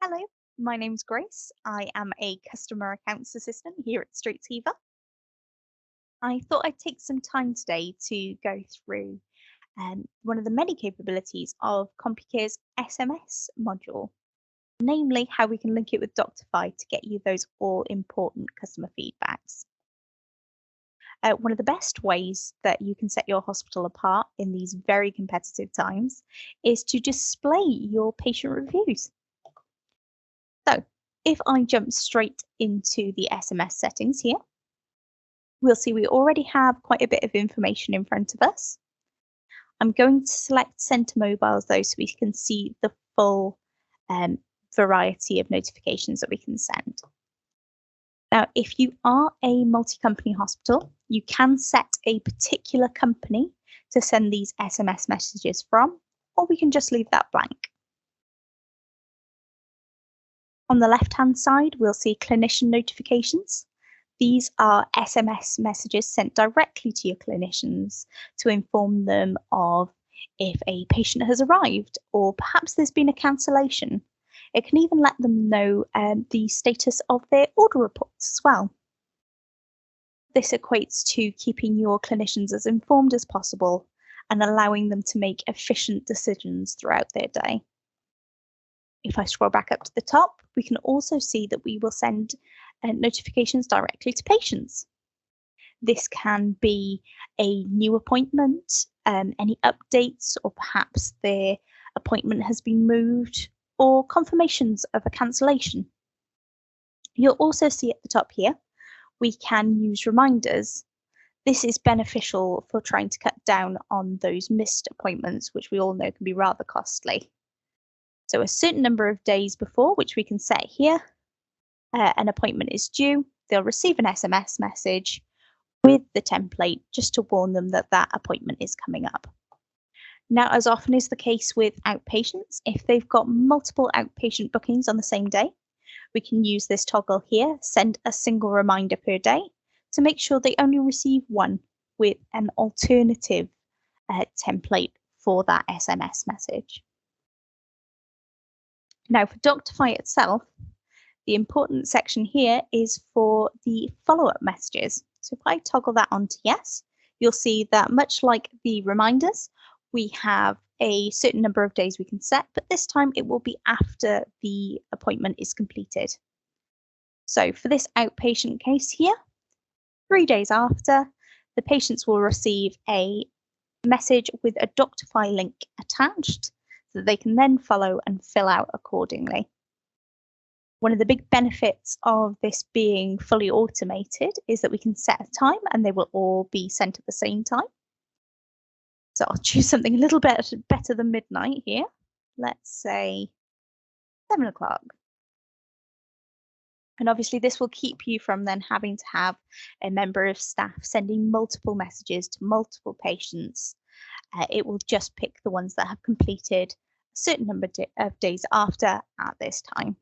Hello, my name's Grace. I am a customer accounts assistant here at Streetsheaver. I thought I'd take some time today to go through one of the many capabilities of Compucare's SMS module, namely how we can link it with Doctify to get you those all important customer feedbacks. One of the best ways that you can set your hospital apart in these very competitive times is to display your patient reviews. So if I jump straight into the SMS settings here, we'll see we already have quite a bit of information in front of us. I'm going to select Send to Mobiles though, so we can see the full variety of notifications that we can send. Now, if you are a multi-company hospital, you can set a particular company to send these SMS messages from, or we can just leave that blank. On the left-hand side, we'll see clinician notifications. These are SMS messages sent directly to your clinicians to inform them of if a patient has arrived or perhaps there's been a cancellation. It can even let them know the status of their order reports as well. This equates to keeping your clinicians as informed as possible and allowing them to make efficient decisions throughout their day. If I scroll back up to the top, we can also see that we will send notifications directly to patients. This can be a new appointment, any updates, or perhaps their appointment has been moved, or confirmations of a cancellation. You'll also see at the top here, we can use reminders. This is beneficial for trying to cut down on those missed appointments, which we all know can be rather costly. So a certain number of days before, which we can set here, an appointment is due, they'll receive an SMS message with the template just to warn them that that appointment is coming up. Now, as often is the case with outpatients, if they've got multiple outpatient bookings on the same day, we can use this toggle here, send a single reminder per day to make sure they only receive one with an alternative template for that SMS message. Now for Doctify itself, the important section here is for the follow-up messages. So if I toggle that on to yes, you'll see that much like the reminders, we have a certain number of days we can set, but this time it will be after the appointment is completed. So for this outpatient case here, 3 days after, the patients will receive a message with a Doctify link attached so that they can then follow and fill out accordingly. One of the big benefits of this being fully automated is that we can set a time and they will all be sent at the same time. So I'll choose something a little bit better than midnight here. Let's say 7 o'clock. And obviously this will keep you from then having to have a member of staff sending multiple messages to multiple patients. It will just pick the ones that have completed a certain number of days after at this time.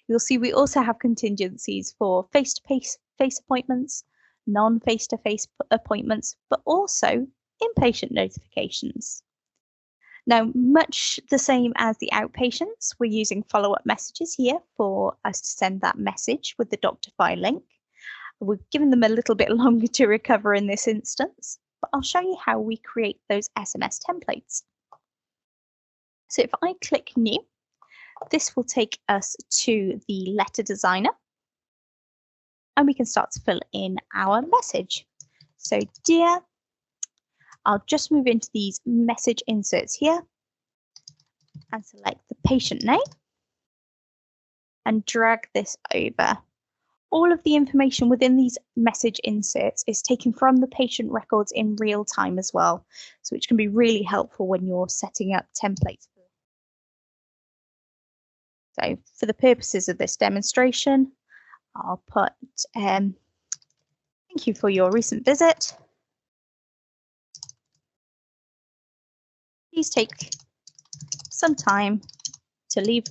You'll see we also have contingencies for face-to-face appointments, non-face-to-face appointments, but also inpatient notifications. Now, much the same as the outpatients, we're using follow-up messages here for us to send that message with the Doctify link. We've given them a little bit longer to recover in this instance, but I'll show you how we create those SMS templates. So if I click New, this will take us to the letter designer and we can start to fill in our message. So dear, I'll just move into these message inserts here and select the patient name and drag this over. All of the information within these message inserts is taken from the patient records in real time as well, so which can be really helpful when you're setting up templates. So for the purposes of this demonstration, I'll put thank you for your recent visit. Please take some time to leave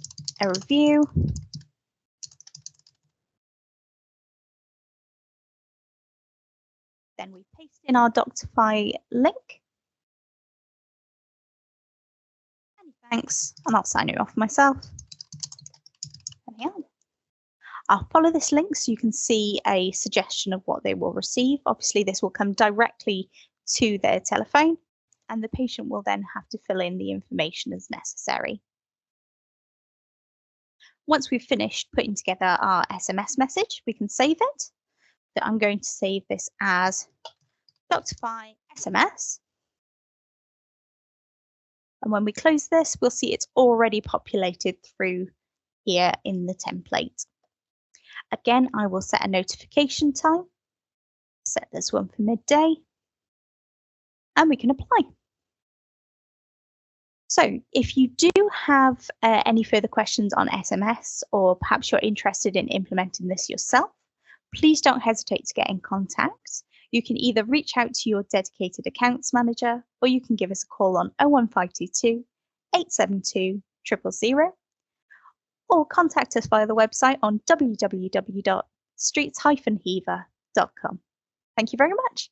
a review. Then we paste in our Doctify link. Many thanks, and I'll sign it off myself. they are. I'll follow this link so you can see a suggestion of what they will receive. Obviously, this will come directly to their telephone, and the patient will then have to fill in the information as necessary. Once we've finished putting together our SMS message, we can save it. So I'm going to save this as Doctify SMS. And when we close this, we'll see it's already populated through here in the template. Again, I will set a notification time, set this one for midday, and we can apply. So if you do have any further questions on SMS, or perhaps you're interested in implementing this yourself, please don't hesitate to get in contact. You can either reach out to your dedicated accounts manager, or you can give us a call on 01522 872 000, or contact us via the website on www.streets-heaver.com. Thank you very much.